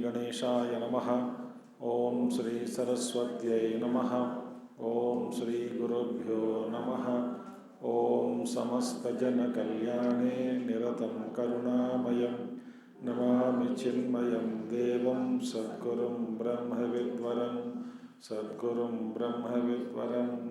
Ganeshaya Namaha. Om Shri Saraswatyai Namaha. Om Shri Gurubhyo Namaha. Om Samasta Jana Kalyane Niratam Karunamayam Namami Chinmayam Devam Sadgurum Brahma Vidvaram Sadgurum Brahma Vidvaram.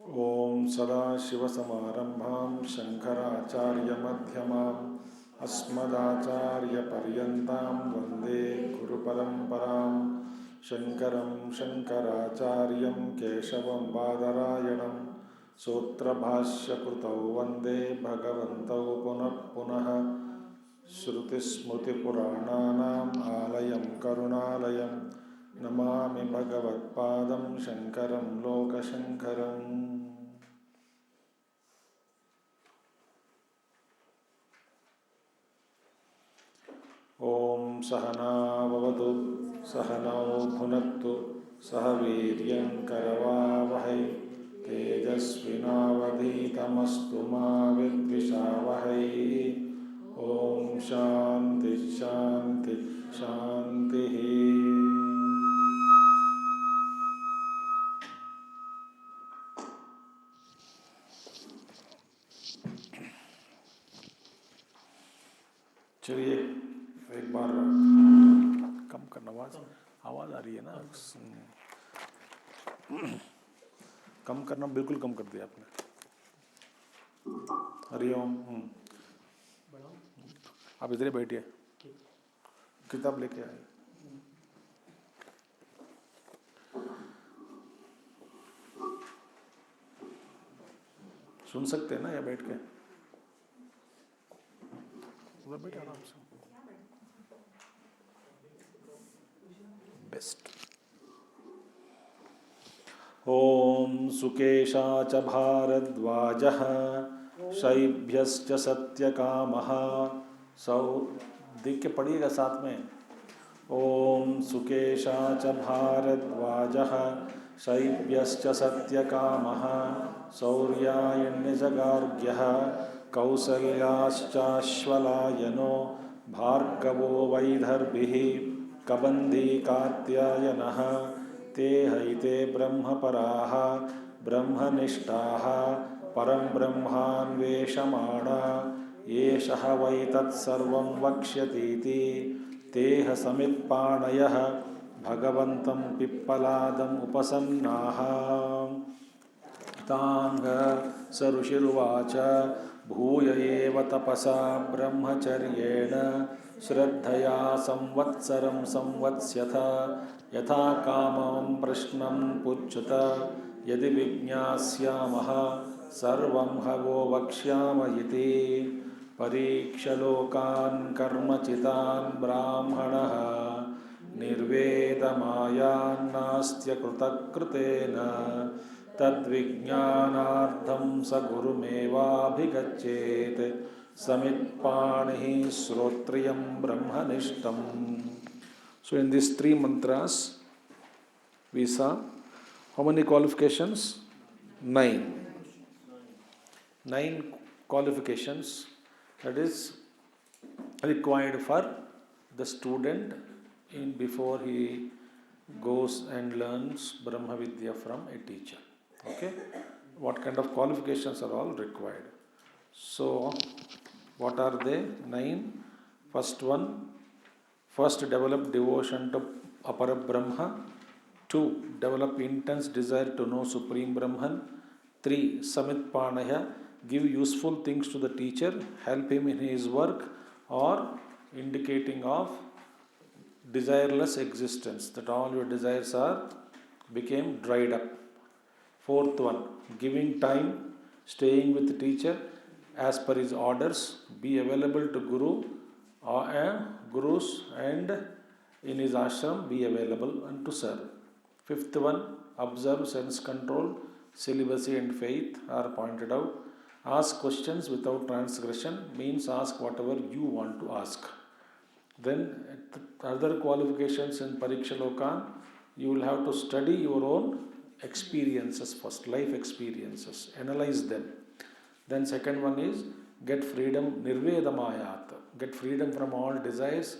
Om Sadashivasamarambham Shankaracharya-madhyamam Asmadacharya-paryantam Vande Guru-paramparam Shankaram Shankaracharyam Keshavam Badarayanam Sutrabhashya-krutau Vande Bhagavantau Punah-punah Shruti-smriti-purananam Alayam Karunalayam Namami Bhagavat-padam Shankaram Loka-shankaram. Om Sahana Vavatu Sahanau Bhunattu Sahaviryam Karavavahai Tejasvinavadhitamastu ma vidvishavahai. Om Shanti Shanti Shanti. चलिए एक बार कम करना आवाज़ आ रही है ना, कम करना, बिल्कुल कम कर दिया आपने। हरिओम। आप इधर ही बैठिए, किताब लेके आए। सुन सकते हैं ना या बैठ के? बैठे आराम से। बेस्ट। ओम सुकेशा च भारद्वाजः शैभ्यश्च सत्यकामः सौ देख के पढ़िएगा साथ में। ओम सुकेशा च भारद्वाजः शैभ्यश्च सत्यकामः शौर्यायण्यजगार्ग्यः कौसल्याश्चाश्वलायनो भार्गवो वैदर्भिः कबन्धी कात्यायनः ते हैते ब्रह्मपराः ब्रह्मनिष्ठाः परं ब्रह्मान्वेषमाणा येषः वै तत्सर्वं वक्ष्यतीति तेह समित्पाणयः भगवन्तं पिप्पलादम् उपसन्नाः। तांग स ऋषिरुवाच भूय एव तपसा ब्रह्मचर्येण श्रद्धया संवत्सरं संवत्स्यथ यथा कामं प्रश्नं पुच्छुत यदि विज्ञास्यामः सर्वं हवो वक्ष्याम इति परीक्षलोकान् कर्मचितान् ब्राह्मणः निर्वेदमायान्नास्त्यकृतकृतेन तद्विज्ञानार्थं स गुरुमेवाभिगच्छेत् समित्पाणिः श्रोत्रियं ब्रह्मनिष्ठम्. So in these three mantras we saw how many qualifications? 9 qualifications that is required for the student before he goes and learns Brahma Vidya from a teacher. Okay, what kind of qualifications are all required? So what are they? 9. First one, first develop devotion to Apara Brahma. 2. Develop intense desire to know Supreme Brahman. 3. Samit Panaya, give useful things to the teacher, help him in his work, or indicating of desireless existence, that all your desires are became dried up. 4th one, giving time, staying with the teacher as per his orders, be available to gurus and in his ashram be available and to serve. 5th one, observe sense control, celibacy and faith are pointed out. Ask questions without transgression, means ask whatever you want to ask. Then other qualifications in Pariksha Lokan, you will have to study your own experiences first, life experiences, analyze them. Then second one is get freedom, nirvedamayat, get freedom from all desires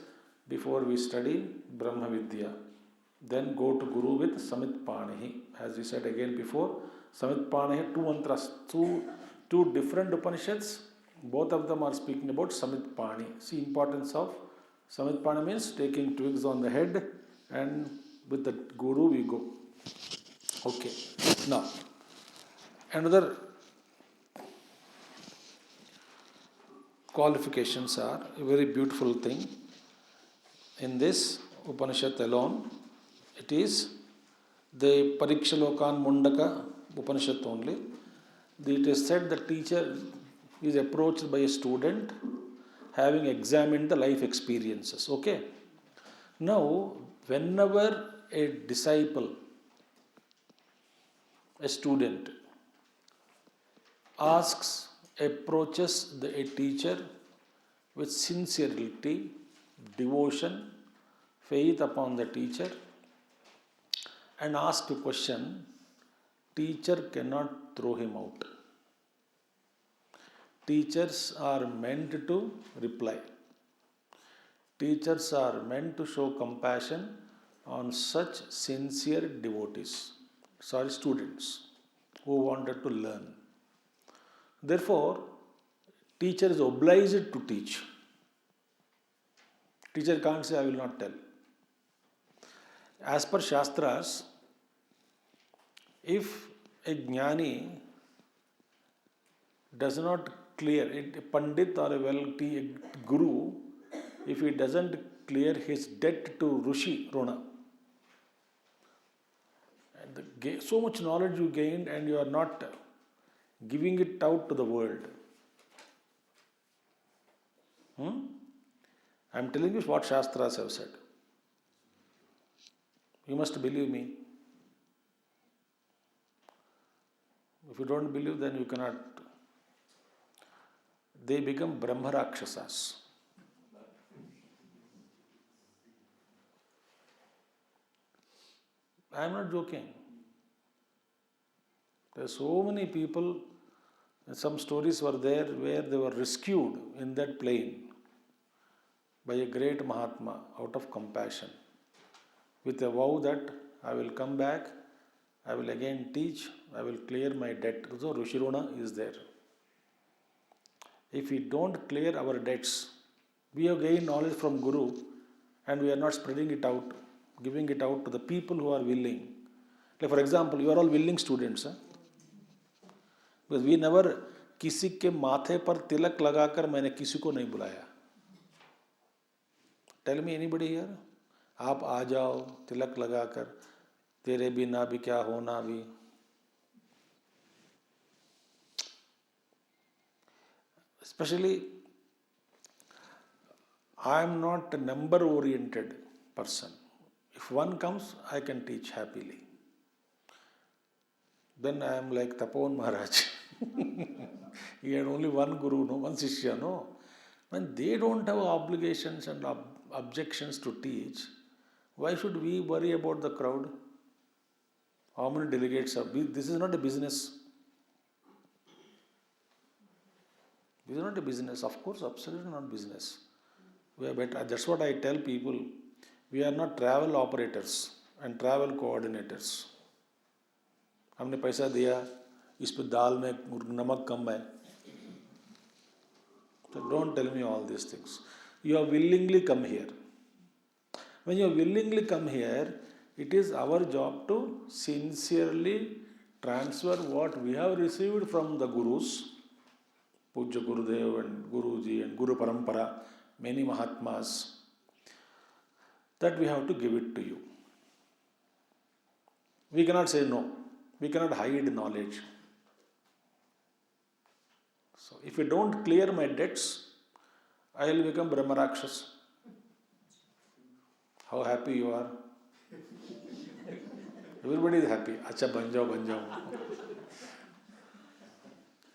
before we study Brahma Vidya. Then go to Guru with Samit Panihi. As we said again before, Samit Panihi, two mantras, two different Upanishads. Both of them are speaking about Samit Pani. See importance of Samit Pani means taking twigs on the head, and with the Guru we go. Okay. Now, another qualifications are a very beautiful thing. In this Upanishad alone, it is the Parikshalokan Mundaka Upanishad only. It is said the teacher is approached by a student having examined the life experiences. Okay. Now, whenever a disciple, a student, approaches a teacher with sincerity, devotion, faith upon the teacher, and asks a question, teacher cannot throw him out. Teachers are meant to reply. Teachers are meant to show compassion on such sincere students who wanted to learn. Therefore, teacher is obliged to teach. Teacher can't say, I will not tell. As per Shastras, if a jnani does not clear, a pandit or a guru, if he doesn't clear his debt to Rishi Rona, and so much knowledge you gained and you are not giving it out to the world. I am telling you what Shastras have said. You must believe me. If you don't believe, then you cannot. They become Brahma Rakshasas. I am not joking. There are so many people, some stories were there where they were rescued in that plane by a great Mahatma out of compassion, with a vow that I will come back, I will again teach, I will clear my debt. So Rishirona is there. If we don't clear our debts, we have gained knowledge from Guru and we are not spreading it out, giving it out to the people who are willing. Like for example, you are all willing students. Because we never, किसी के माथे पर तिलक लगाकर मैंने किसी को नहीं बुलाया. Tell me anybody here? आप आ जाओ तिलक लगाकर, तेरे बिना भी क्या होना भी. Especially, I am not a number-oriented person. If one comes, I can teach happily. Then I am like Tapon Maharaj. He had only one guru, no, one Shishya, no. When they don't have obligations and objections to teach, why should we worry about the crowd? How many delegates are? This is not a business. This is not a business. Of course, absolutely not business. We are better. That's what I tell people. We are not travel operators and travel coordinators. हमने पैसा दिया, इस पे दाल में नमक कम है. So don't tell me all these things. You have willingly come here. When you willingly come here, it is our job to sincerely transfer what we have received from the Gurus, Pujya Gurudev and Guruji and Guru Parampara, many Mahatmas, that we have to give it to you. We cannot say no. We cannot hide knowledge. So if you don't clear my debts, I will become Brahma Rakshas. How happy you are. Everybody is happy. अच्छा बन जाओ.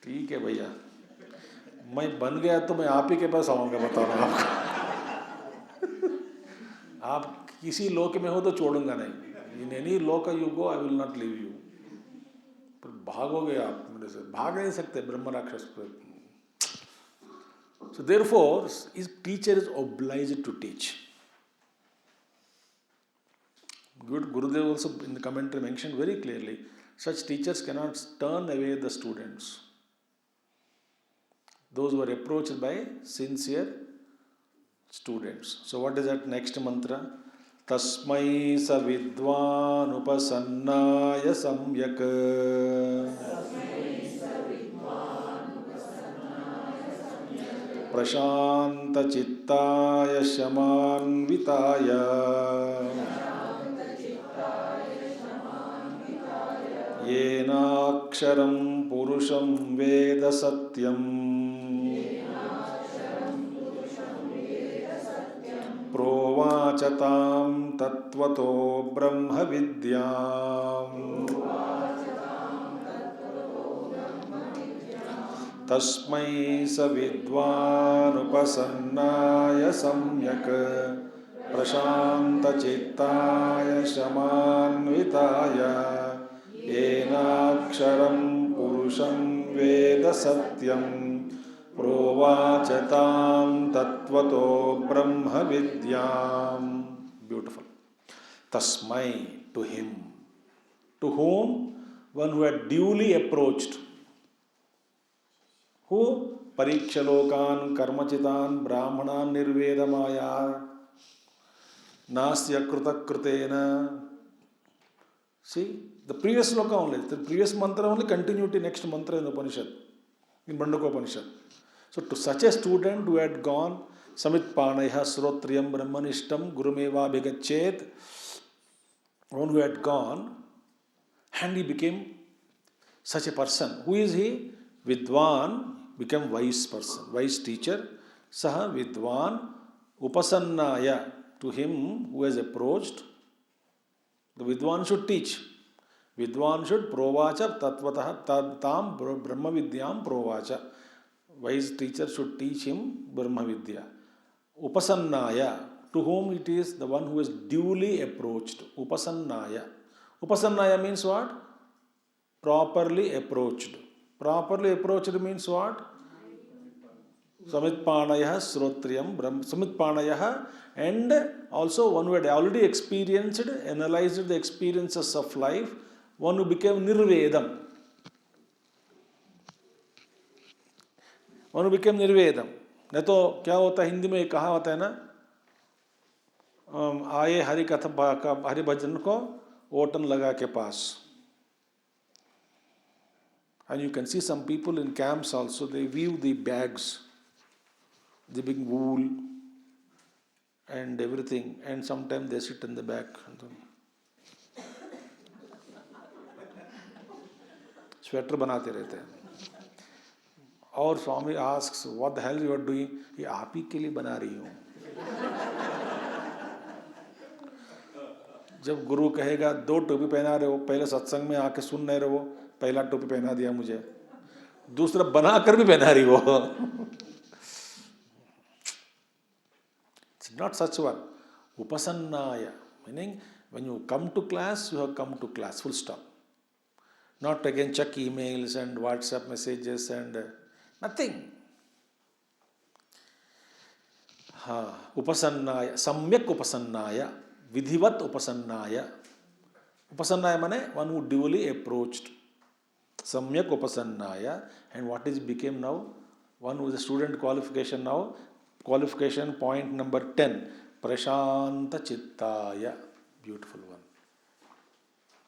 ठीक है भैया. मैं बन गया तो मैं आप ही के पास आऊँगा, बता रहा हूँ आपको. आप किसी लोक में हो तो छोड़ूंगा नहीं. In any loka you go, I will not leave you. But भागोगे आप मेरे से, भाग नहीं सकते ब्रह्म राक्षस पे. So therefore, his teacher is obliged to teach. Good Gurudev also in the commentary mentioned very clearly, such teachers cannot turn away the students. Those who are approached by sincere students. So what is that next mantra? Tasmai savidvan upasannaya samyak prashanta chittaya shamanvitaya yenaksharam purusham veda satyam प्रोवाचतां तत्त्वतो ब्रह्म विद्याम् तस्मै स विद्वानुपसन्नाय सम्यक् प्रशान्तचित्ताय शमान्विताय येनाक्षरं पुरुषं वेद सत्यम् प्रोवाचतां तत्त्वतो ब्रह्म विद्याम्. Beautiful. Tasmai, to him. To whom? One who had duly approached. Who? Parikshalokan karmachitan brahmanan nirvedamaya nasya krutakrutena. See, the previous sloka only, the previous mantra only continuity next mantra in Upanishad, in Mandaka Upanishad. So to such a student who had gone, Samit Panaya Srotriyam Brahmanishtam Gurumeva Bhigachet, one who had gone, and he became such a person. Who is he? Vidwan, became wise person, wise teacher. Saha Vidwan Upasannaya, to him who has approached, the Vidwan should teach. Vidwan should provacha tatvatah tam brahma vidyam provacha. Wise teacher should teach him Brahma Vidya. Upasannaya, to whom it is the one who is duly approached. Upasannaya. Upasannaya means what? Properly approached. Properly approached means what? Samitpanaya Srotriyam Brahma. Samitpanaya, and also one who had already experienced, analyzed the experiences of life, one who became Nirvedam. One who became निर्वेदम. नहीं तो क्या होता है, हिंदी में कहा होता है ना, आए हरि कथा हरि भजन को ओटन लगा के पास. And you can see some people in camps also, they weave the bags, they bring wool and everything, and sometimes they sit in the back. Sweater बनाते रहते हैं. और स्वामी asks, what the hell you are doing? ये आप ही के लिए बना रही हूँ. जब गुरु कहेगा 2 टोपी पहना रहे हो, पहले सत्संग में आके सुन नहीं रहे हो, पहला टोपी पहना दिया मुझे, दूसरा बना कर भी पहना रही हो. It's not such one. Upasannaya, meaning when you come to class, you have come to class, full stop. Not again check emails and WhatsApp messages and nothing. Upasannaya, samyak upasannaya, vidhivat upasannaya. Upasannaya means one who duly approached. Samyak upasannaya, and what is became now? One who is a student qualification now. Qualification point number 10. Prashanta chittaya. Beautiful one.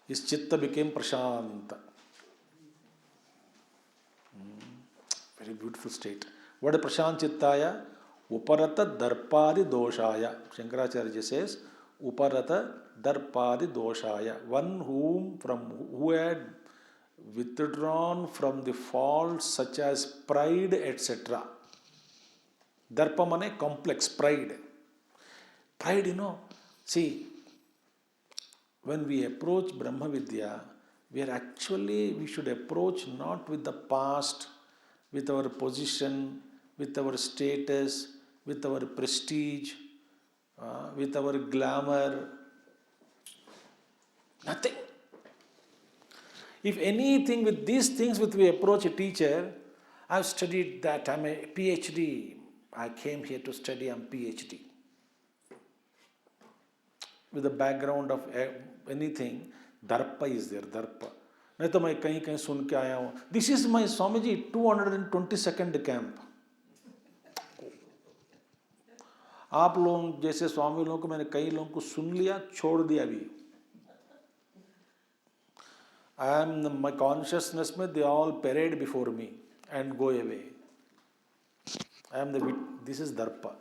His chitta became prashanta. Very beautiful state. What is prashant chittaya? Uparata darpadi doshaya. Shankaracharya says, Uparata darpadi doshaya. One who had withdrawn from the faults such as pride, etc. Darpa mane complex, pride. Pride, see, when we approach Brahma Vidya, we should approach not with the past, with our position, with our status, with our prestige, with our glamour. Nothing. If anything with these things with we approach a teacher, I've studied that, I'm a PhD. I came here to study, I'm PhD. With the background of anything, darpa is there, darpa. नहीं तो मैं कहीं कहीं सुन के आया हूँ. This is my Swamiji 222nd camp. आप लोग जैसे स्वामी लोगों को मैंने कई लोगों को सुन लिया, छोड़ दिया भी. I am my consciousness में they all parade before me and go away. I am the this is darpa.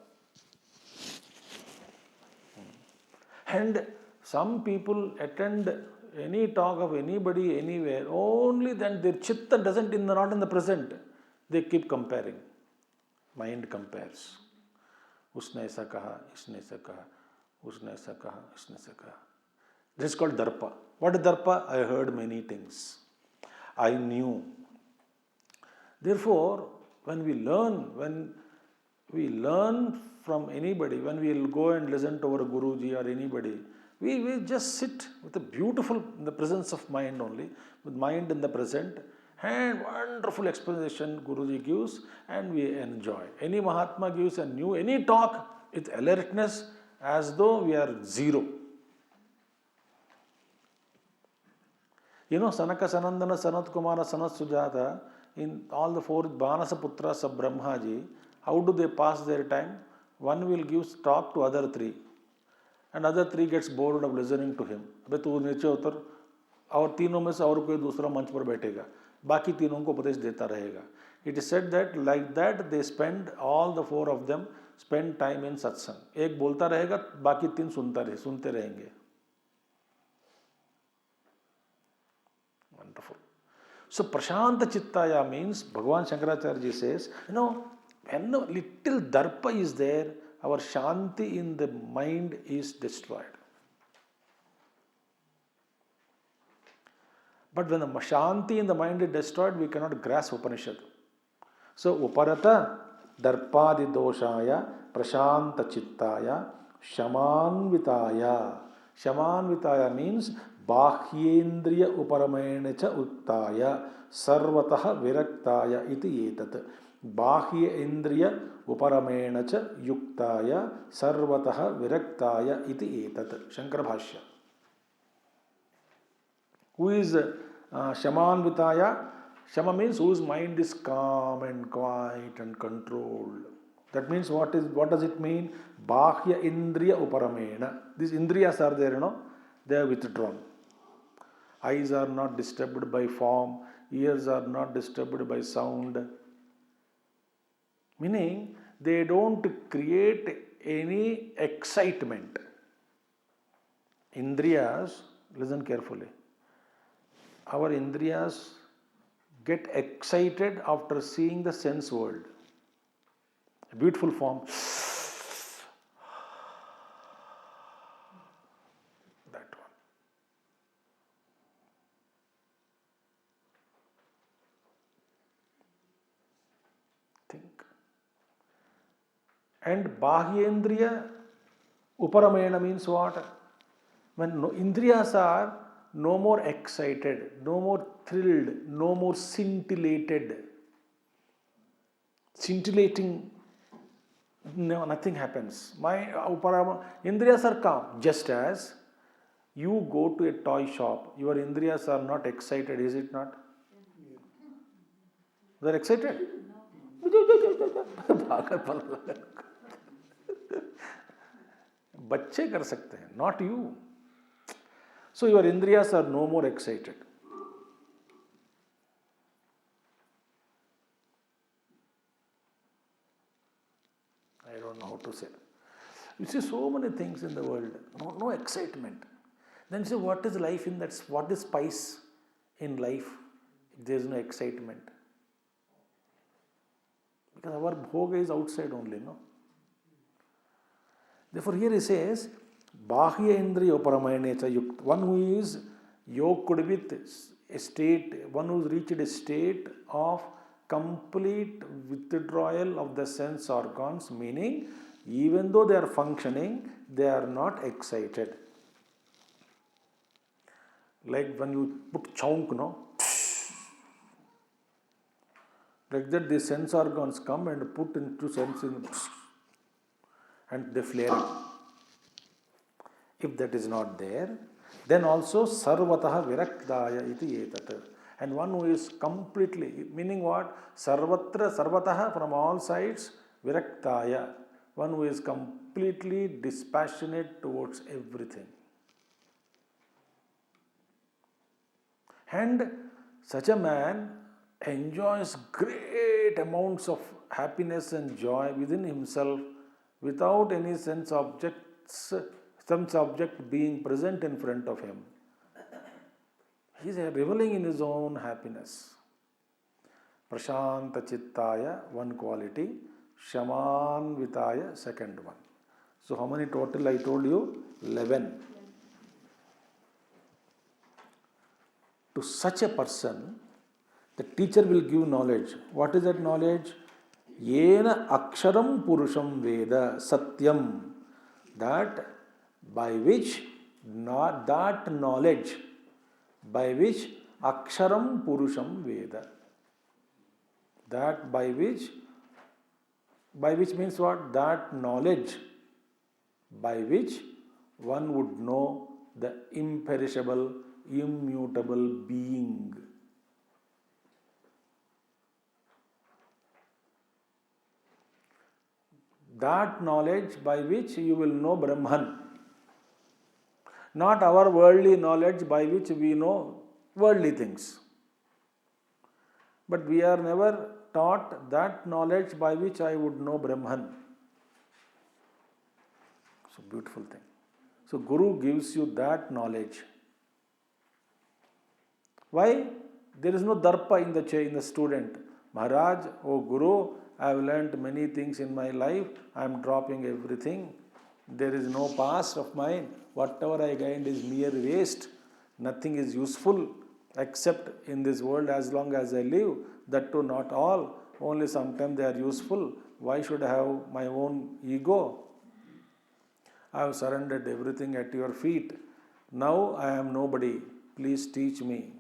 And some people attend any talk of anybody anywhere, only then their chitta doesn't not in the present. They keep comparing. Mind compares. उसने ऐसा कहा, इसने ऐसा कहा, उसने ऐसा कहा, इसने ऐसा कहा. This is called darpa. What is darpa? I heard many things. I knew. Therefore, when we learn from anybody, when we will go and listen to our Guruji or anybody, we just sit with a beautiful, in the presence of mind only, with mind in the present, and wonderful explanation Guruji gives, and we enjoy. Any Mahatma gives a new, any talk with alertness as though we are zero. You know, Sanaka, Sanandana, Sanat Kumara, Sanat Sujata, in all the four Banasa Putras of Brahmaji, how do they pass their time? One will give talk to other three, and other three gets bored of listening to him. अबे तू नीचे उतर, और तीनों में से और कोई दूसरा मंच पर बैठेगा, बाकी तीनों को उपदेश देता रहेगा. It is said that like that they spend, all the four of them spend time in satsang. एक बोलता रहेगा, बाकी तीन सुनते रहेंगे. Wonderful. So Prashanta Chittaya means, Bhagavan Shankaracharya ji says, you know, when a little darpa is there, our shanti in the mind is destroyed. But when the shanti in the mind is destroyed, we cannot grasp Upanishad. So Uparata Darpadi Doshaya Prashanta Chittaya Shamanvitaya. Shamanvitaya means Bahyendriya Uparamenecha Uttaya Sarvataha Viraktaya iti etat. Bahya Indriya Uparamenacha Yuktaya Sarvataha Viraktaya iti etat. Shankara Bhashya. Who is Shamanvitaya? Shama means whose mind is calm and quiet and controlled. That means what does it mean? Bahya Indriya Uparamena. These Indriyas are there, they are withdrawn. Eyes are not disturbed by form, ears are not disturbed by sound. Meaning, they don't create any excitement. Indriyas, listen carefully. Our Indriyas get excited after seeing the sense world. A beautiful form. That one. Think. And Bahyendriya Uparamena means what? When Indriyas are no more excited, no more thrilled, no more scintillated. Scintillating, no, nothing happens. My Indriyas are calm. Just as you go to a toy shop, your Indriyas are not excited, is it not? They are excited? बच्चे कर सकते हैं, not you. So your Indriyas are no more excited. I don't know how to say. You see so many things in the world, no excitement. Then you say, what is life in that? What is spice in life if there is no excitement? Because our bhoga is outside only, no? Therefore here he says, Bahya Indriya Uparamaynecha Yukt. One who is yoked with a state, one who has reached a state of complete withdrawal of the sense organs, meaning even though they are functioning, they are not excited. Like when you put chaunk, no? Like that, the sense organs come and put into sense and they flare up. If that is not there, then also sarvatah viraktaya iti etat. And one who is completely, meaning what? Sarvatra, sarvatah, from all sides, viraktaya. One who is completely dispassionate towards everything. And such a man enjoys great amounts of happiness and joy within himself without any sense object being present in front of him. He is reveling in his own happiness. Prashanta Chittaya, one quality. Shamanvitaya, second one. So how many total I told you? 11. To such a person, the teacher will give knowledge. What is that knowledge? Yena aksharam purusham veda satyam. That by which, not that knowledge, by which aksharam purusham veda. That by which means what? That knowledge by which one would know the imperishable, immutable being. That knowledge by which you will know Brahman. Not our worldly knowledge by which we know worldly things. But we are never taught that knowledge by which I would know Brahman. So beautiful thing. So Guru gives you that knowledge. Why? There is no darpa in the student. Maharaj, oh Guru, I have learnt many things in my life. I am dropping everything. There is no past of mine. Whatever I gained is mere waste. Nothing is useful except in this world as long as I live. That too not all. Only sometimes they are useful. Why should I have my own ego? I have surrendered everything at your feet. Now I am nobody. Please teach me.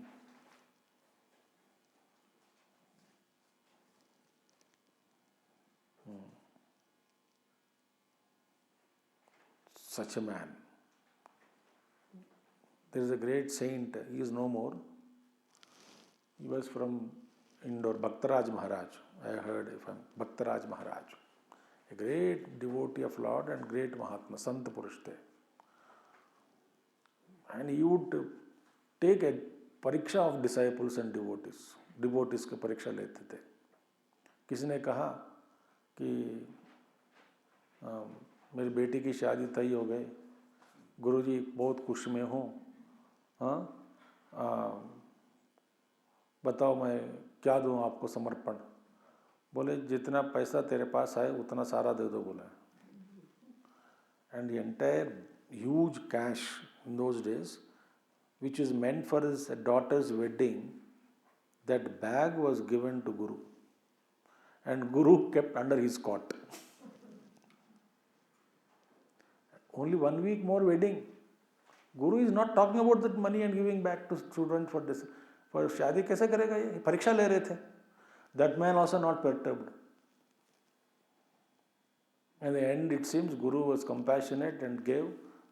Such a man. There is a great saint, he is no more. He was from Indore, Bhaktaraj Maharaj. I heard from Bhaktaraj Maharaj. A great devotee of Lord and great Mahatma, Sant Purush. And he would take a pariksha of disciples and devotees. Devotees की परीक्षा लेते थे. किसी ने कहा कि मेरी बेटी की शादी तय हो गई, गुरुजी बहुत खुश में हूँ, बताओ मैं क्या दूँ आपको समर्पण? बोले जितना पैसा तेरे पास आए उतना सारा दे दो बोला. And the entire huge cash in those days, which is meant for his daughter's wedding, that bag was given to Guru. And Guru kept under his cot. Only 1 week more wedding. Guru is not talking about that money and giving back to students for this. For शादी कैसे करेगा ये? परीक्षा ले रहे थे. That man also not perturbed. In the end, it seems Guru was compassionate and gave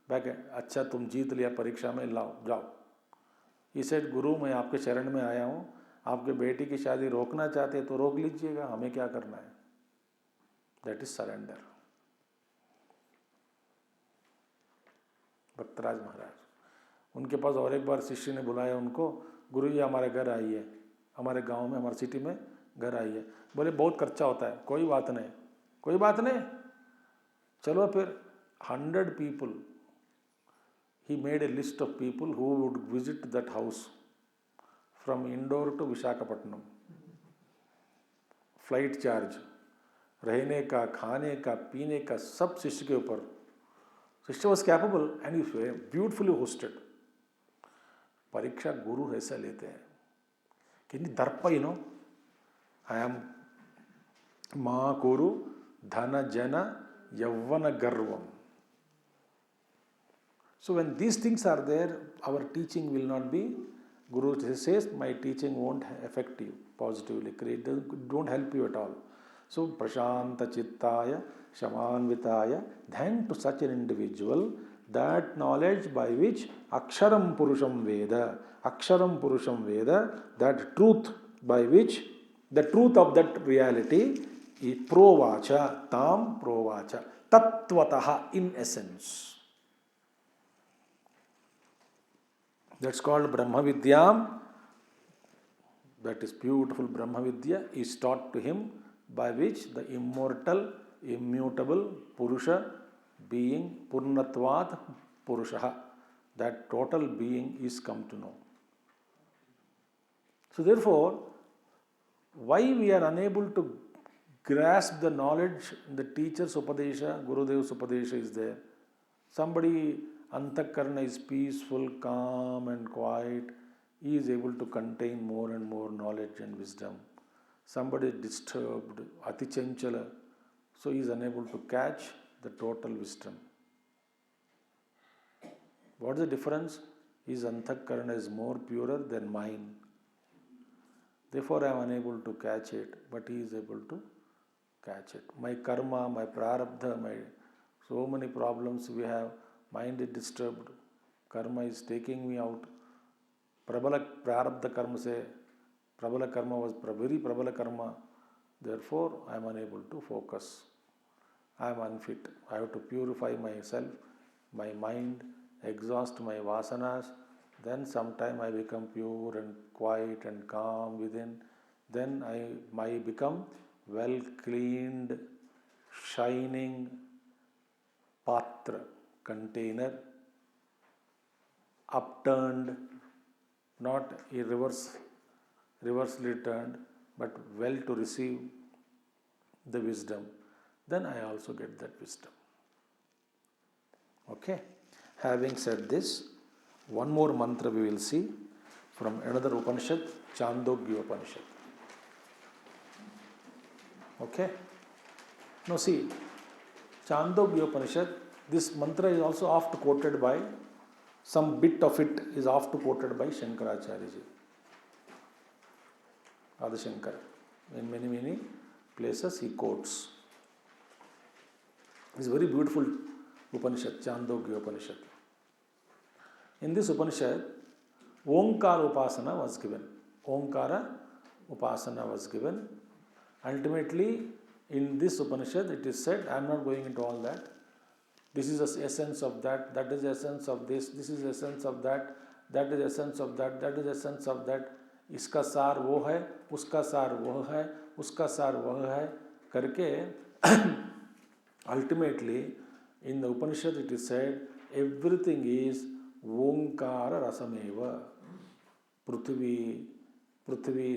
back. अच्छा तुम जीत लिया परीक्षा में, लाओ जाओ. He said, गुरु मैं आपके शरण में आया हूँ, आपके बेटी की शादी रोकना चाहते तो रोक लीजिएगा, हमें क्या करना है? That is surrender. भक्तराज महाराज, उनके पास और एक बार शिष्य ने बुलाया उनको, गुरु जी हमारे घर आइए, हमारे गांव में, हमारे सिटी में घर आइए. बोले बहुत खर्चा होता है. कोई बात नहीं, कोई बात नहीं, चलो फिर 100 people. He made a list of people who would visit that house from Indore to Visakhapatnam. Flight charge, रहने का, खाने का, पीने का, सब शिष्य के ऊपर. शिष्य was capable and he was beautifully hosted. परीक्षा गुरु ऐसा लेते हैं कि नहीं दर्पा, you know, I am मा कुरु धन जन यौवन गर्वम. So when these things are there, our teaching will not be Guru says, my teaching won't affect you positively, don't help you at all. So, prashanta chittaya, shamanvitaya, then to such an individual, that knowledge by which aksharam purusham veda, that truth by which, the truth of that reality is provacha, tam provacha, tattvataha, in essence. That's called Brahma Vidyam. That is beautiful Brahma Vidya is taught to him, by which the immortal, immutable Purusha being, Purnatvat Purushaha, that total being is come to know. So therefore, why we are unable to grasp the knowledge, the teacher's Upadesha, Gurudev's Upadesha is there. Somebody, Antakarna is peaceful, calm and quiet, he is able to contain more and more knowledge and wisdom. Somebody is disturbed, Ati Chanchala, so he is unable to catch the total wisdom. What is the difference? His Antakarna is more purer than mine. Therefore, I am unable to catch it, but he is able to catch it. My karma, my prarabdha, so many problems we have, mind is disturbed, karma is taking me out. Prabala prarabdha karma se, prabala karma was very prabala karma. Therefore, I am unable to focus. I am unfit. I have to purify myself, my mind, exhaust my vasanas. Then sometime I become pure and quiet and calm within. Then I become well cleaned, shining patra, container, upturned, not a reversely turned, but well to receive the wisdom. Then I also get that wisdom. Okay. Having said this, one more mantra we will see from another Upanishad, Chandogya Upanishad. Okay. Now see, Chandogya Upanishad, this mantra is also oft quoted by, some bit of it is oft quoted by Shankaracharya ji, Adi Shankara. In many places he quotes. It's a very beautiful Upanishad, Chandogya Upanishad. In this Upanishad, Omkara Upasana was given. Omkara Upasana was given. Ultimately, in this Upanishad, it is said, I am not going into all that. This is the essence of that, that is the essence of this is the essence of that, that is the essence of that, that is the essence of that. Iska सार वो है, उसका सार वो है, उसका सार वह है, करके ultimately in the Upanishad it is said everything is Omkara Rasameva. Prithvi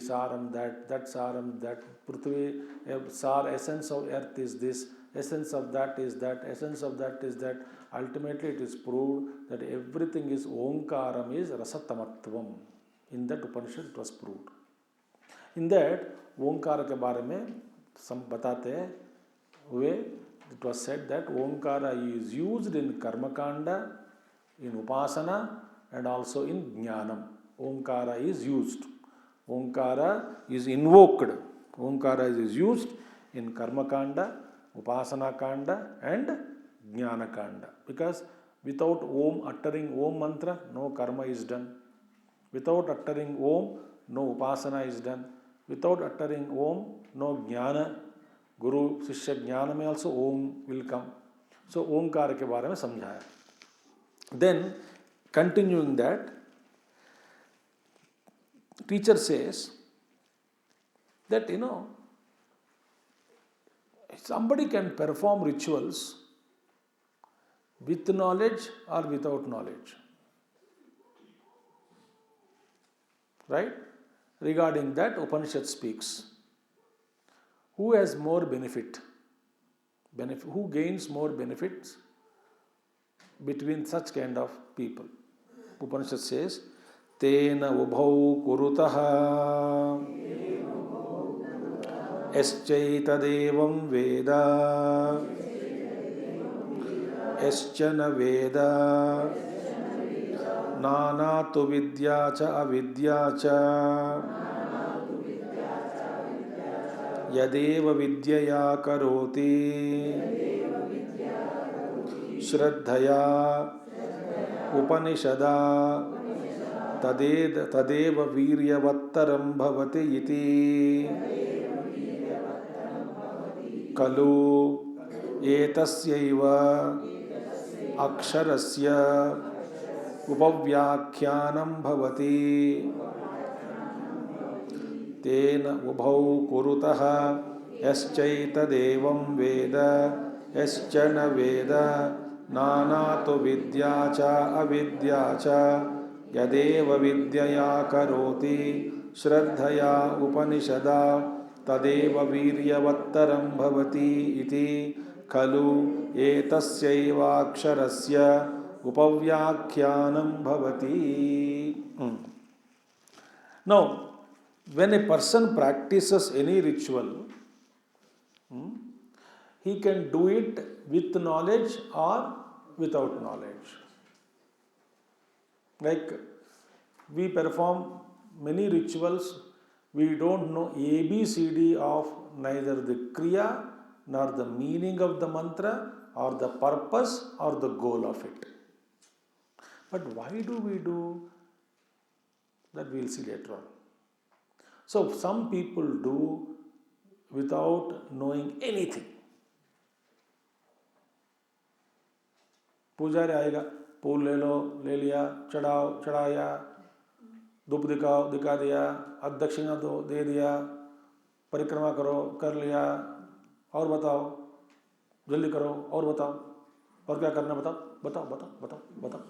saram that saram that, Prithvi sar, essence of earth is this, essence of that is that, essence of that is that. Ultimately it is proved that everything is Omkaram is Rasatamatvam. In that Upanishad it was proved. In that Omkara के बारे में some बताते हुए, it was said that Omkara is used in Karmakanda, in Upasana and also in Jnanam. Omkara is used. Omkara is invoked. Omkara is used in Karmakanda, Upasana Kanda and Jnana Kanda. Because without Om, uttering Om mantra, no karma is done. Without uttering Om, no Upasana is done. Without uttering Om, no Jnana. Guru, Shishya Jnana mein also Om will come. So Omkara ke baare mein samjhaya. Then, continuing that, teacher says that, somebody can perform rituals with knowledge or without knowledge. Right? Regarding that, Upanishad speaks. Who has more benefit? Who gains more benefits between such kind of people? Upanishad says, Tena ubhau kurutaha eschaitadevam veda eschana veda नाना तु विद्या च अविद्या च यदेव विद्यया करोति श्रद्धया उपनिषदा तदेव वीर्यवत्तरं भवति इति खलु एतस्यैव अक्षरस्य उपव्याख्यानं भवति तेन उभौ कुरुतः यश्चैतदेवं वेद यश्च न वेद नाना तु विद्या च अविद्या च यदेव विद्यया करोति श्रद्धया उपनिषदा तदेव वीर्यवत्तरं भवति इति खलु एतस्यैवाक्षरस्य उपव्याख्यानं भवति. Now, when a person practices any ritual, he can do it with knowledge or without knowledge. Like we perform many rituals, we don't know ABCD of neither the Kriya nor the meaning of the mantra or the purpose or the goal of it. But why do we do that? We'll see later on. So some people do without knowing anything. पुजारी आएगा, फूल ले लो, ले लिया, चढ़ाओ, चढ़ाया, धूप दिखाओ, दिखा दिया, अदक्षिणा दो, दे दिया, परिक्रमा करो, कर लिया, और बताओ, जल्दी करो, और बताओ, और क्या करना बताओ, बताओ, बताओ, बताओ, बताओ.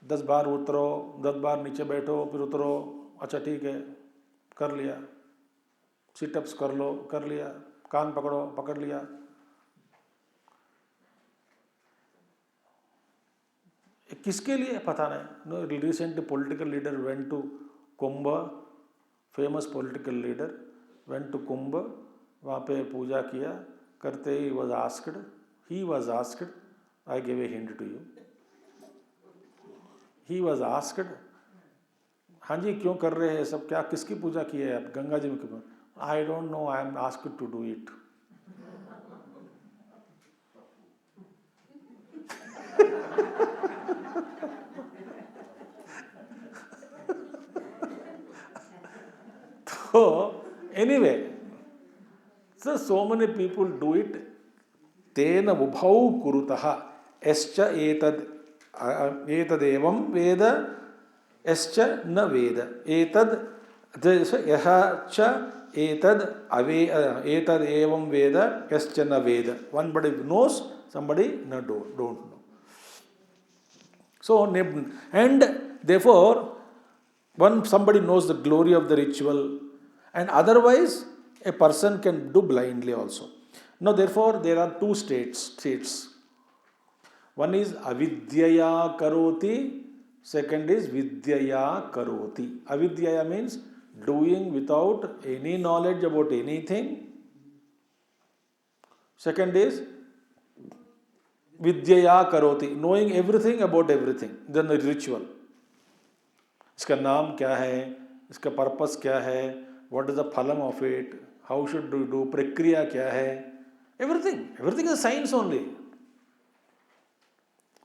10 बार उतरो, 10 बार नीचे बैठो, फिर उतरो, अच्छा ठीक है, कर लिया, सिटअप्स कर लो, कर लिया, कान पकड़ो, पकड़ लिया. किसके लिए पता नहीं. No, recently political leader went to Kumbh, famous political leader went to Kumbh, वहाँ पे पूजा किया, करते ही he was asked, I gave a hint to you. He was asked, हाँ जी क्यों कर रहे हैं सब, क्या किसकी पूजा की है आप, गंगा जी में क्यों? I don't know, I am asked to do it. So anyway, so many people do it. Tena ubhau kurutaha escha etadevam veda escha na veda etad yaha cha etad evam veda escha na veda. One body knows, somebody don't know. So and therefore somebody knows the glory of the ritual, and otherwise a person can do blindly also. Now therefore there are two states. One is avidyaya karoti, second is vidyaya karoti. Avidyaya means doing without any knowledge about anything. Second is vidyaya karoti, knowing everything about everything, then the ritual. इसका नाम क्या है, इसका purpose क्या है, what is the phalam of it, how should you do, प्रक्रिया क्या है, everything is science only.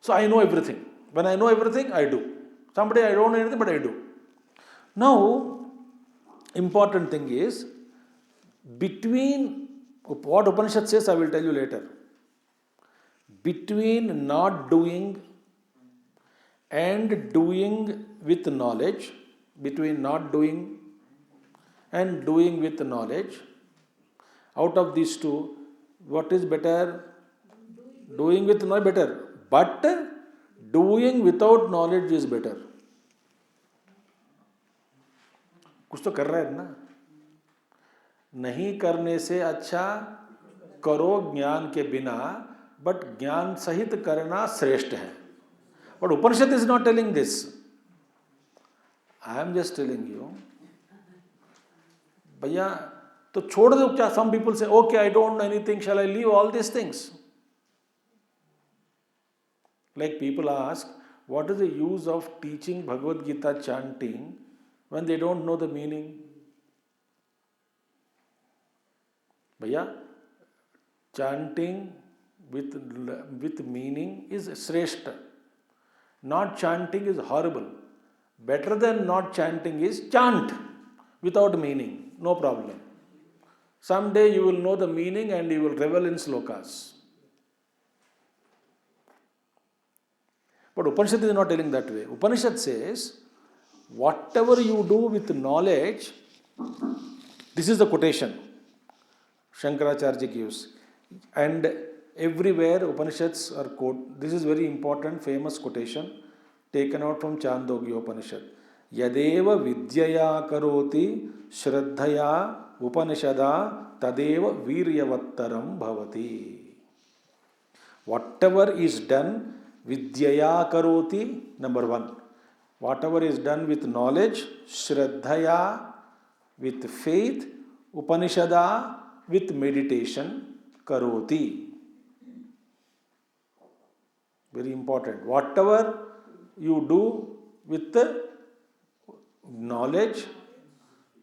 So I know everything. When I know everything, I do. Somebody I don't know anything, but I do. Now, important thing is, between what Upanishad says, I will tell you later. Between not doing and doing with knowledge, between not doing and doing with knowledge, out of these two, what is better? Doing with knowledge better, but doing without knowledge is better. कुछ तो कर रहा है ना, नहीं करने से अच्छा करो ज्ञान के बिना, बट ज्ञान सहित करना श्रेष्ठ है. But Upanishad is not telling this. I am just telling you. भैया तो छोड़ दो क्या? Some people say, okay, I don't know anything, shall I leave all these things? Like people ask, what is the use of teaching Bhagavad Gita chanting when they don't know the meaning? Bhaiya, chanting with meaning is shrestha. Not chanting is horrible. Better than not chanting is chant without meaning. No problem. Someday you will know the meaning and you will revel in slokas. But Upanishad is not telling that way. Upanishad says, whatever you do with knowledge, this is the quotation Shankaracharya gives. And everywhere Upanishads are quote. This is very important, famous quotation taken out from Chandogya Upanishad. Yadeva vidyaya karoti shraddhaya upanishada tadeva viryavattaram bhavati. Whatever is done vidyaya karoti, number one. Whatever is done with knowledge, shraddhaya, with faith, upanishada, with meditation, karoti. Very important. Whatever you do with the knowledge,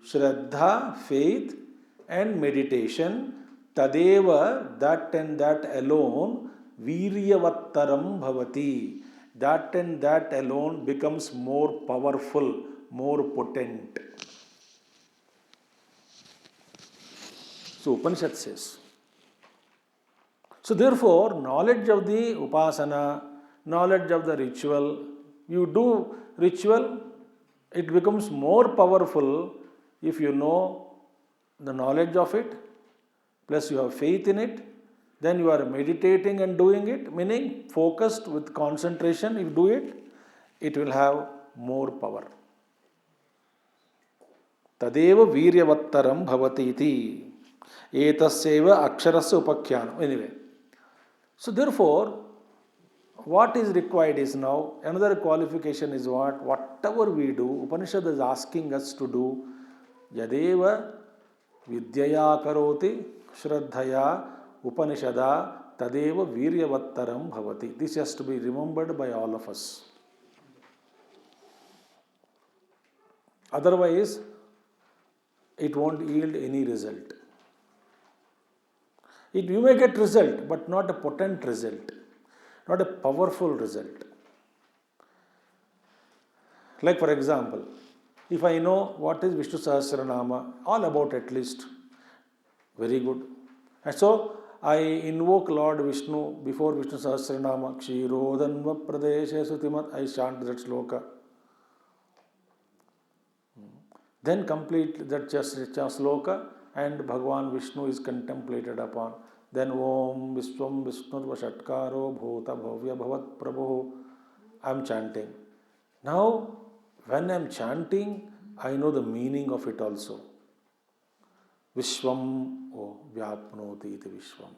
shraddha, faith and meditation, tadeva, that and that alone, viryavattaram bhavati. That and that alone becomes more powerful, more potent. So Upanishad says. So therefore, knowledge of the upasana, knowledge of the ritual, you do ritual, it becomes more powerful if you know the knowledge of it, plus you have faith in it, then you are meditating and doing it, meaning focused with concentration, if you do it, it will have more power. Tadeva viryavattaram bhavati iti. Etasyeva aksharasya upakhyanam. Anyway. So therefore, what is required is now, another qualification is what? Whatever we do, Upanishad is asking us to do, yadeva vidyaya karoti shraddhaya upanishada tadeva viryavattaram bhavati. This has to be remembered by all of us. Otherwise, it won't yield any result. You may get result, but not a potent result, not a powerful result. Like for example, if I know what is Vishnu Sahasranama, all about at least, very good. And so I invoke Lord Vishnu before Vishnu Sahasranama, Kshirodhanva Pradeshe Sutimat, I chant that sloka. Then complete that sloka and Bhagavan Vishnu is contemplated upon. Then Om Vishwam Vishnurva Shatkaro Bhuta Bhavya Bhavat Prabhu. I am chanting. Now, when I am chanting, I know the meaning of it also. Vishwam, oh, Vyapnoti iti Vishwam,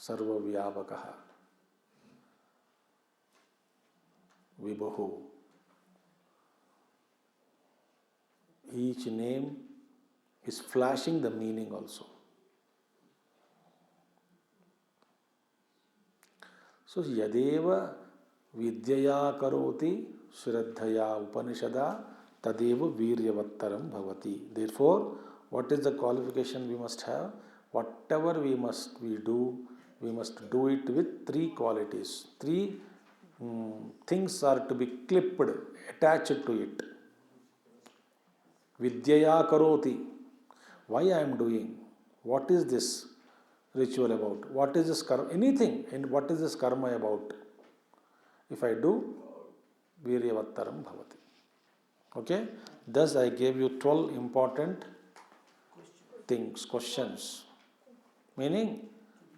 Sarva Vyapakaha, Vibhahu. Each name is flashing the meaning also. So, yadeva vidyaya karoti shraddhaya upanishada tadeva viryavattaram bhavati. Therefore, what is the qualification we must have? Whatever we do it with three qualities. Three things are to be clipped, attached to it. Vidyaya karoti. Why I am doing? What is this ritual about? What is this karma? Anything. And what is this karma about? If I do, viryavattaram bhavati. Okay? Thus I gave you 12 important things, questions. Meaning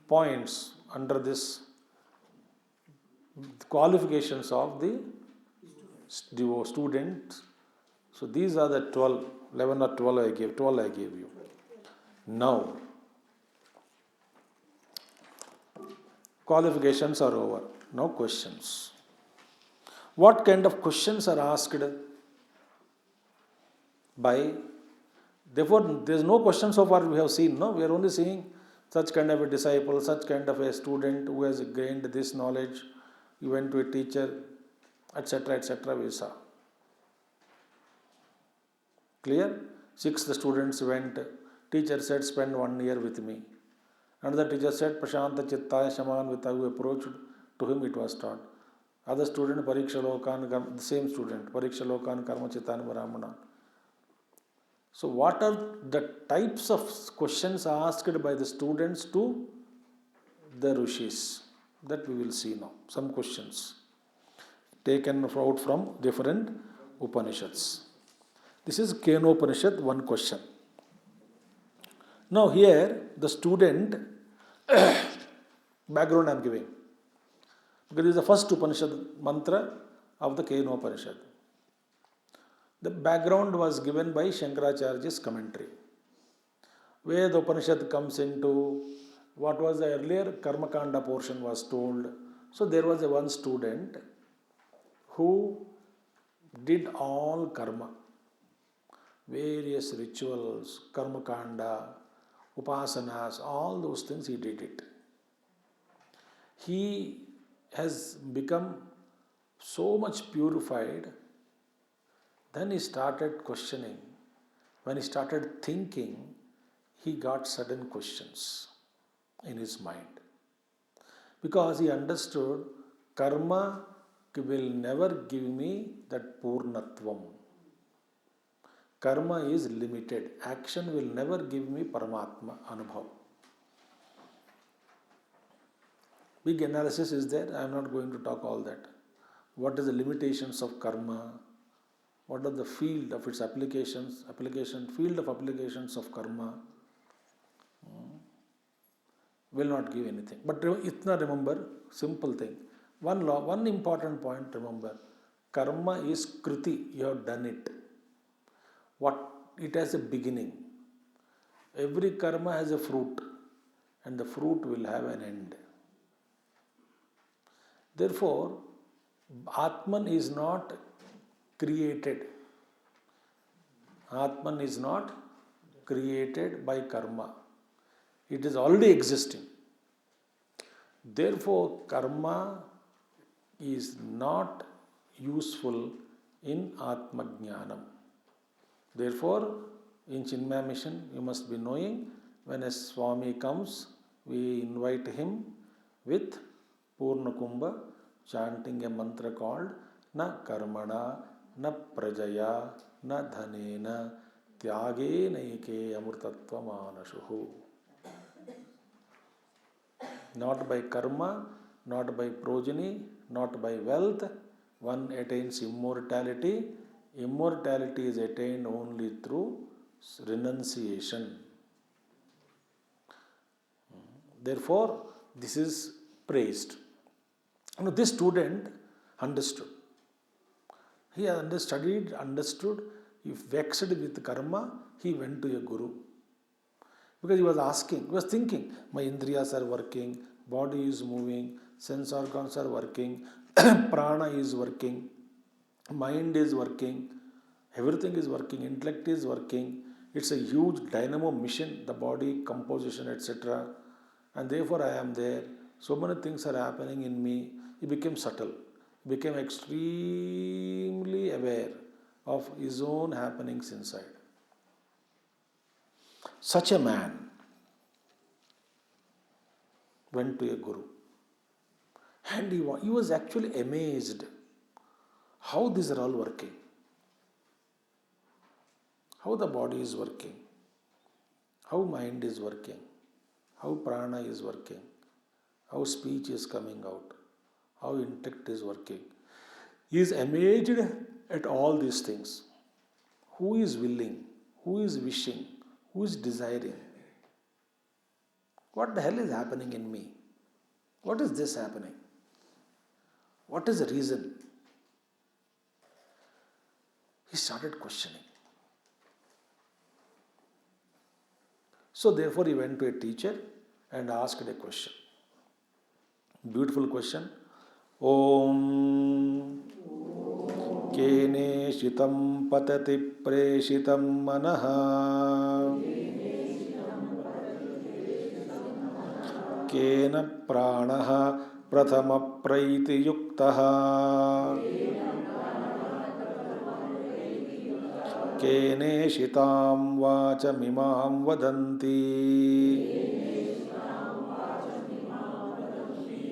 points under this qualifications of the student. So these are the 12, 11 or 12 I gave, 12 I gave you. Now, qualifications are over. Now questions. What kind of questions are asked by? Therefore, there is no question so far we have seen. No, we are only seeing such kind of a disciple, such kind of a student who has gained this knowledge, you went to a teacher, etc., etc. we saw. Clear? 6 the students went. Teacher said, spend 1 year with me. Another teacher said, Prashanta Chittaya Shaman, with who approached, to him it was taught. Other student, Pariksha Lokan, the same student, Pariksha Lokan Karma Chittana Brahmana. So what are the types of questions asked by the students to the rishis? That we will see now. Some questions taken out from different Upanishads. This is Kenopanishad, one question. Now here the student background I am giving. Because this is the first Upanishad mantra of the Kenopanishad. The background was given by Shankaracharya's commentary, where the Upanishad comes into what was the earlier Karmakanda portion was told. So there was one student who did all karma, various rituals, Karmakanda, Upasanas, all those things he did it. He has become so much purified. Then he started questioning. When he started thinking, he got sudden questions in his mind. Because he understood karma will never give me that purnatvam. Karma is limited. Action will never give me Paramatma Anubhav. Big analysis is there. I am not going to talk all that. What is the limitations of karma? What are the field of its applications? Field of applications of karma will not give anything. But itna remember, simple thing. One important point remember. Karma is kriti. You have done it. It has a beginning. Every karma has a fruit, and the fruit will have an end. Therefore, Atman is not created. Atman is not created by karma. It is already existing. Therefore, karma is not useful in Atma Jnanam. Therefore, in Chinmaya Mission, you must be knowing, when a Swami comes, we invite him with Purna Kumbha, chanting a mantra called Na Karmana, Na Prajaya, Na Dhanena, Tyage Naike Amrtatva Manashuhu. Not by karma, not by progeny, not by wealth, one attains immortality. Immortality is attained only through renunciation. Therefore, this is praised. Now, this student understood. He understood. If vexed with karma, he went to a guru. Because he was asking, he was thinking, my indriyas are working, body is moving, sense organs are working, prana is working, mind is working, everything is working, intellect is working. It's a huge dynamo mission, the body, composition, etc. And therefore I am there. So many things are happening in me. He became subtle, became extremely aware of his own happenings inside. Such a man went to a guru. And he was actually amazed how these are all working. How the body is working. How mind is working. How prana is working. How speech is coming out. How intellect is working. He is amazed at all these things. Who is willing? Who is wishing? Who is desiring? What the hell is happening in me? What is this happening? What is the reason? He started questioning. So therefore he went to a teacher and asked a question. Beautiful question. Om Kene Shitam Patati Preshitam Manaha Kena Pranaha Prathama Praiti युक्तः केनेषितां वाचमिमां वदन्ति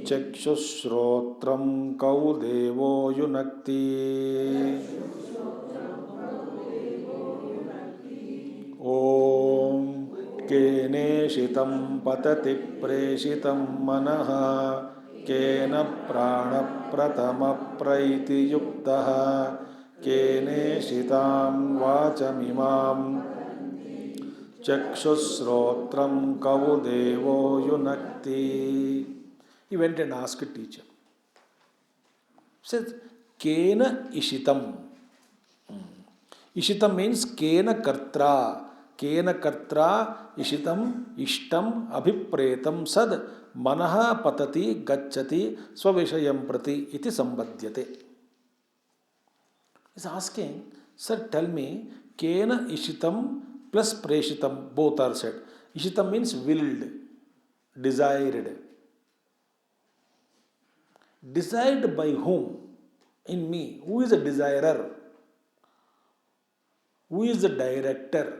चक्षुश्रोत्रं कौ देवो युनक्ति ॐ केनेषितं पतति प्रेषितं मनः केन प्राणप्रथमप्रैतियुक्तः केनेषितां वाचमिमां चक्षुश्रोत्रं कौ देवो युनक्ति. He went and asked a teacher. Says, Kena ishitam. Ishitam means Kena kartra. Kena kartra ishitam ishtam abhipretam sad manaha patati gacchati svavishayam prati iti sambadhyate. He is asking, sir, tell me, Kena ishitam plus preshitam, both are said. Ishitam means willed, desired. Desired by whom? In me. Who is the desirer? Who is the director?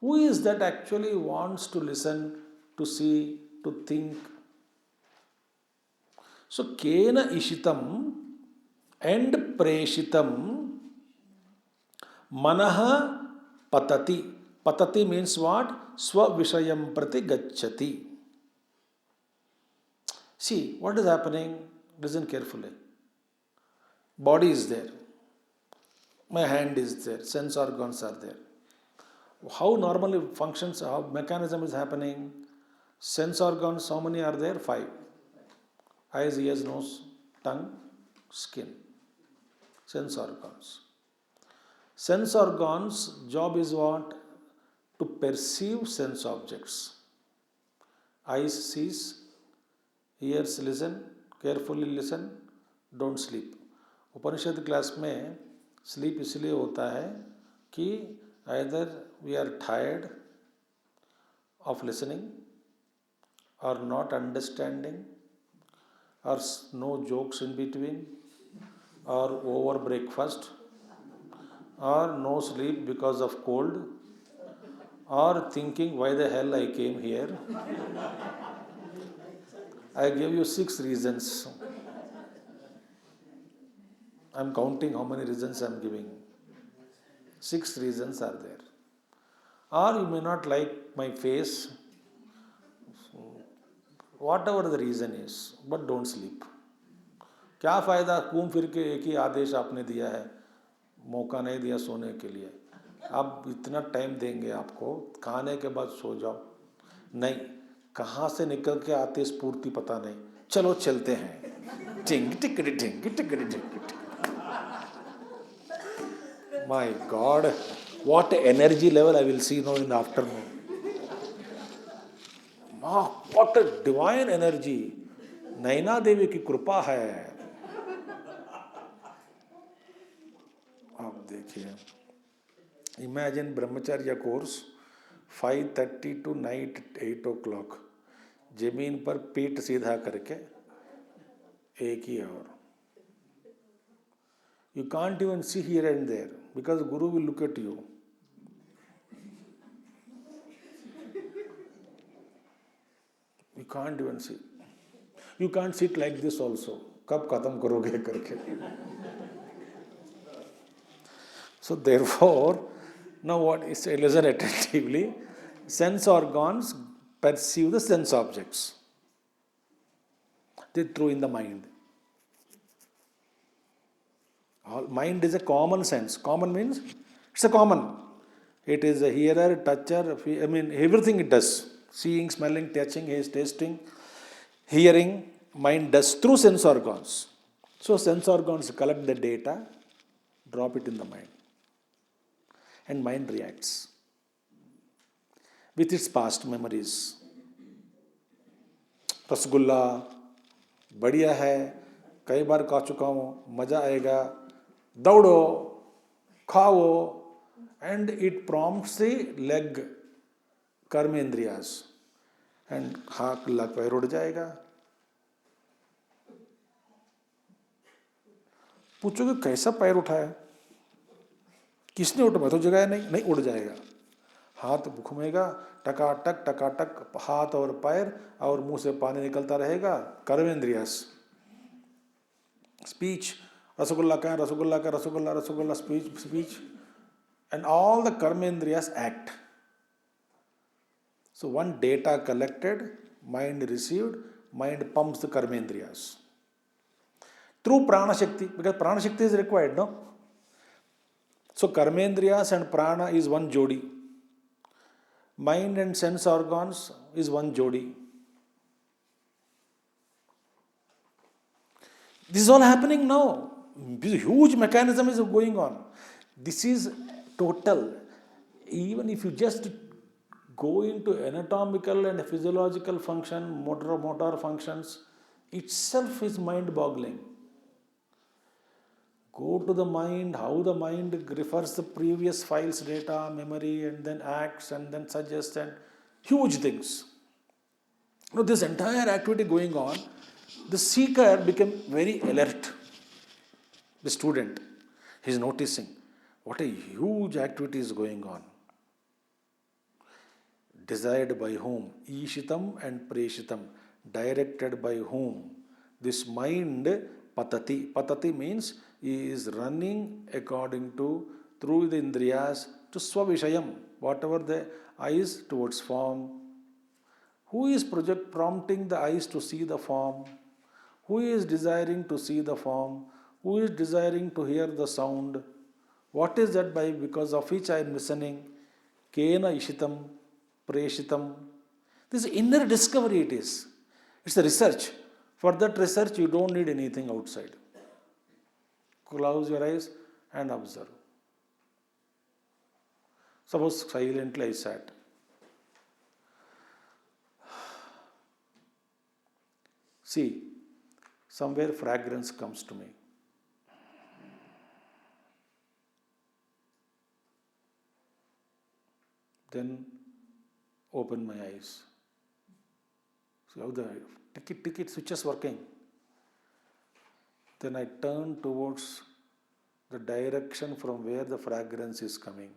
Who is that actually wants to listen, to see, to think? So, Kena ishitam and preshitam manaha patati. Patati means what? Svavishayam prati gacchati. See, what is happening? Listen carefully. Body is there. My hand is there. Sense organs are there. How normally functions, how mechanism is happening? Sense organs, how many are there? 5. Eyes, ears, nose, tongue, skin. Sense organs. Sense organs' job is what? To perceive sense objects. Eyes sees, ears listen, carefully listen, don't sleep. Upanishad class में sleep इसलिए होता है कि either we are tired of listening or not understanding or no jokes in between or over breakfast or no sleep because of cold or thinking why the hell I came here. I gave you 6 reasons. I am counting how many reasons I am giving. 6 reasons are there. Or you may not like my face, whatever the reason is, but don't sleep. क्या फ़ायदा घूम फिर के एक ही आदेश आपने दिया है, मौका नहीं दिया सोने के लिए. आप इतना टाइम देंगे आपको, खाने के बाद सो जाओ. नहीं, कहाँ से निकल के आते स्फूर्ति पता नहीं. चलो चलते हैं. टिंग टिकड़ी टिंग टिकड़ी टिंग. My God, what energy level I will see now in the afternoon. What a divine energy. Naina Devi की कृपा है. आप देखिए. Imagine ब्रह्मचर्य कोर्स 5:30 to night 8 o'clock. जमीन पर पीठ सीधा करके एक ही और. You can't even see here and there because Guru will look at you. You can't even see. You can't sit like this also. कब खत्म करोगे करके. So therefore, now what is, listen attentively. Sense organs perceive the sense objects. They throw in the mind. Mind is a common sense. Common means it's a common. It is a hearer, toucher, everything it does. Seeing, smelling, touching, tasting, hearing, mind does through sense organs. So sense organs collect the data, drop it in the mind. And mind reacts with its past memories. Rasgulla बढ़िया है, कई बार खा चुका हूँ, मजा आएगा, दौड़ो, खाओ, and it prompts the leg कर्मेंद्रियास, and हाथ पैर उड़ जाएगा. पूछोगे कैसा पैर उठाया, किसने उठाया, तो जगह नहीं, नहीं उड़ जाएगा। हाथ घूमेगा, टकाटक टकाटक हाथ और पैर, और मुंह से पानी निकलता रहेगा। कर्मेंद्रियस, स्पीच, रसगुल्ला का रसगुल्ला का rasgulla rasgulla, speech speech, and all the karmendriyas act. So one data collected, mind received, mind pumps the karmendriyas through prana shakti, because prana shakti is required, no? So karmendriyas and prana is one jodi, mind and sense organs is one jodi. This is all happening now. This huge mechanism is going on. This is total. Even if you just go into anatomical and physiological function, motor functions, itself is mind-boggling. Go to the mind, how the mind refers the previous files, data, memory, and then acts, and then suggests, and huge things. Now this entire activity going on, the seeker became very alert. The student, he is noticing what a huge activity is going on. Desired by whom? Ishitam and Preshitam. Directed by whom? This mind, patati. Patati means he is running according to, through the indriyas, to swavishayam, whatever the eyes towards form. Who is prompting the eyes to see the form? Who is desiring to see the form? Who is desiring to hear the sound? What is that by because of which I am listening? Kena ishitam, preshitam. This inner discovery it is. It's a research. For that research, you don't need anything outside. Close your eyes and observe. Suppose silently I sat. See, somewhere fragrance comes to me. Then open my eyes. See how the ticket switch is working. Then I turn towards the direction from where the fragrance is coming.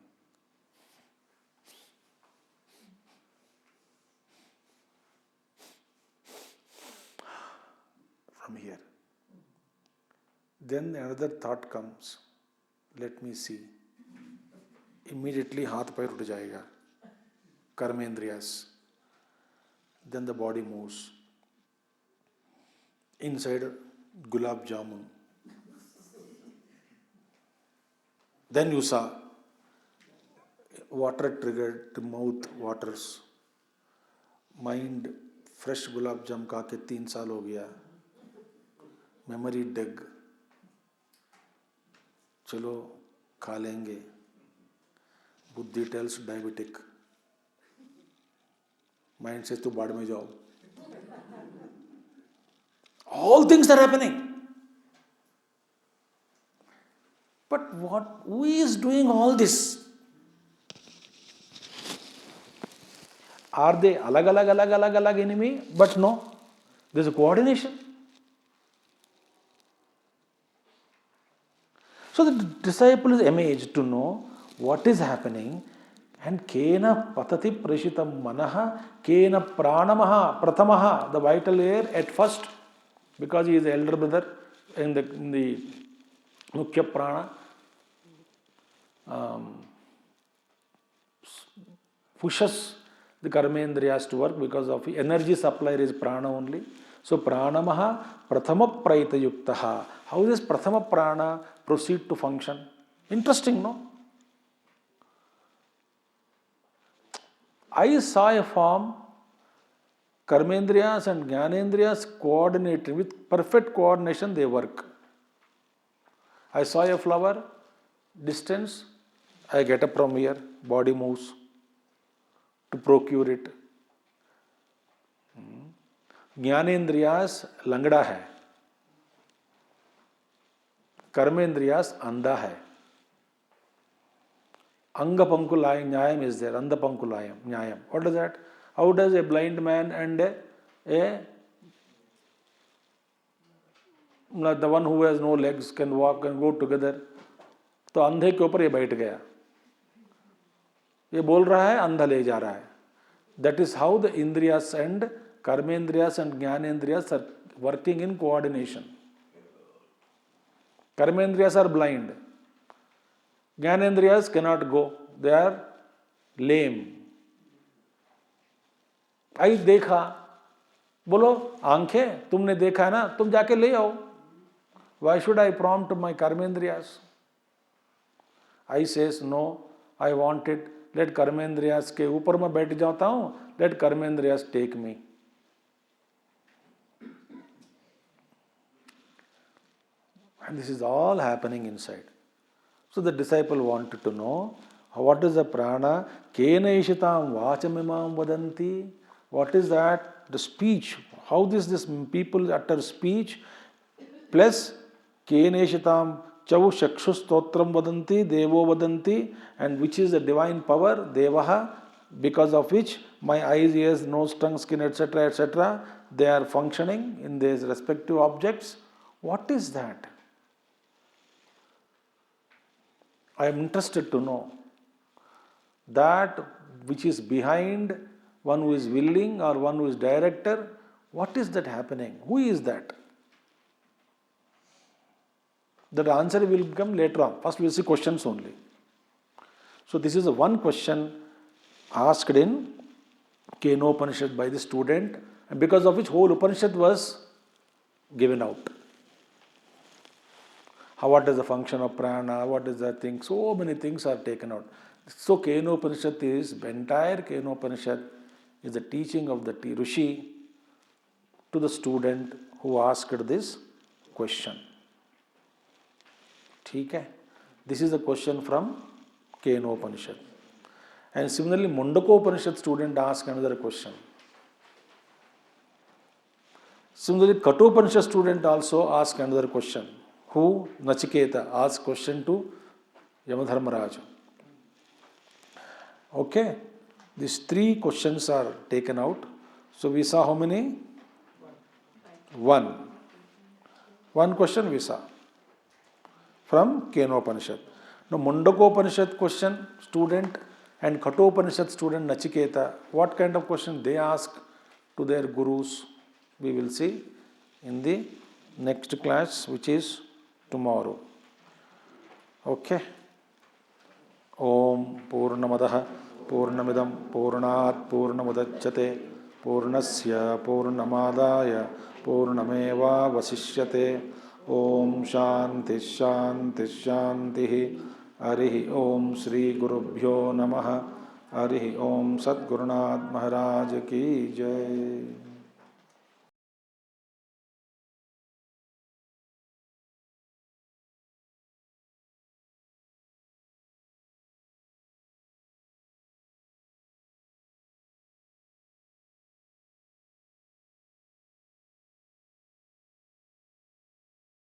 From here. Then another thought comes. Let me see. Immediately हाथ पैर उठ जाएगा. Karmendriyas. Then the body moves. Inside gulab jamun. Then you saw water triggered, the mouth waters. Mind fresh gulab jam खा के 3 साल हो गया. Memory dug. चलो खा लेंगे. बुद्धि tells diabetic. Mind says, "तू बाढ़ में जाओ." All things are happening. But who is doing all this? Are they alag enemy? But no, there's a coordination. So the disciple is amazed to know what is happening. And kena patati preshitam manaha, kena pranamaha pratamaha, the vital air at first, because he is the elder brother in the mukhya prana, pushes the karmendriyas to work because of energy supply is prana only. So pranamaha prathama praita yuktaha. How does prathama prana proceed to function? Interesting, no? I saw a form, karmendriyas and jnanendriyas coordinated, with perfect coordination they work. I saw a flower, distance, I get up from here, body moves to procure it. Jnanendriyas langda hai, karmendriyas andha hai. Anga pankulayam nyayam is there, anda pankulayam nyayam. What is that? How does a blind man and a the one who has no legs can walk and go together. तो अंधे के ऊपर ये बैठ गया, ये बोल रहा है, अंधा ले जा रहा है. That is how the indriyas and karmendriyas and jnanendriyas are working in coordination. Karmendriyas are blind, jnanendriyas cannot go, they are lame. आई देखा, बोलो आंखें तुमने देखा है ना, तुम जाके ले आओ. Why should I prompt my karmendriyas? I says no, I want it. Let karmendriyas के ऊपर मैं बैठ जाता हूँ. Let karmendriyas take me. And this is all happening inside. So the disciple wanted to know, what is the prana? Kena ishitam vachamimam vadanti. What is that? The speech. How this people utter speech. Plus, kena ishitam chavu shakshustotram vadanti, devo vadanti. And which is the divine power, devaha, because of which my eyes, ears, nose, tongue, skin, etc., they are functioning in these respective objects. What is that? I am interested to know that which is behind one who is willing or one who is director. What is that happening? Who is that? That answer will come later on. First we will see questions only. So this is a one question asked in Kenopanishad by the student, and because of which whole Upanishad was given out. What is the function of prana, what is the thing, so many things are taken out. So Kenopanishad is, entire Kenopanishad is the teaching of the Rishi to the student who asked this question. ठीक है? This is a question from Kenopanishad. And similarly, Mundakopanishad student asked another question. Similarly, Kathopanishad student also asked another question. Who? Nachiketa asked question to Yamadharmaraj. Okay, these three questions are taken out. So we saw how many? One. One question we saw from Kenopanishad. Now Mundakopanishad question student and Kathopanishad student Nachiketa, what kind of question they ask to their gurus, we will see in the next class, which is tomorrow. Okay. Om Purnamadaha Purnamidam Purnat Purnamudachyate Purnasya Purnamadaya Purnameva Vasishyate. Om Shanti Shanti Shanti. Arihi Om Sri Gurubhyo Namaha. Arihi Om Sadgurunath Maharaj Ki Jai.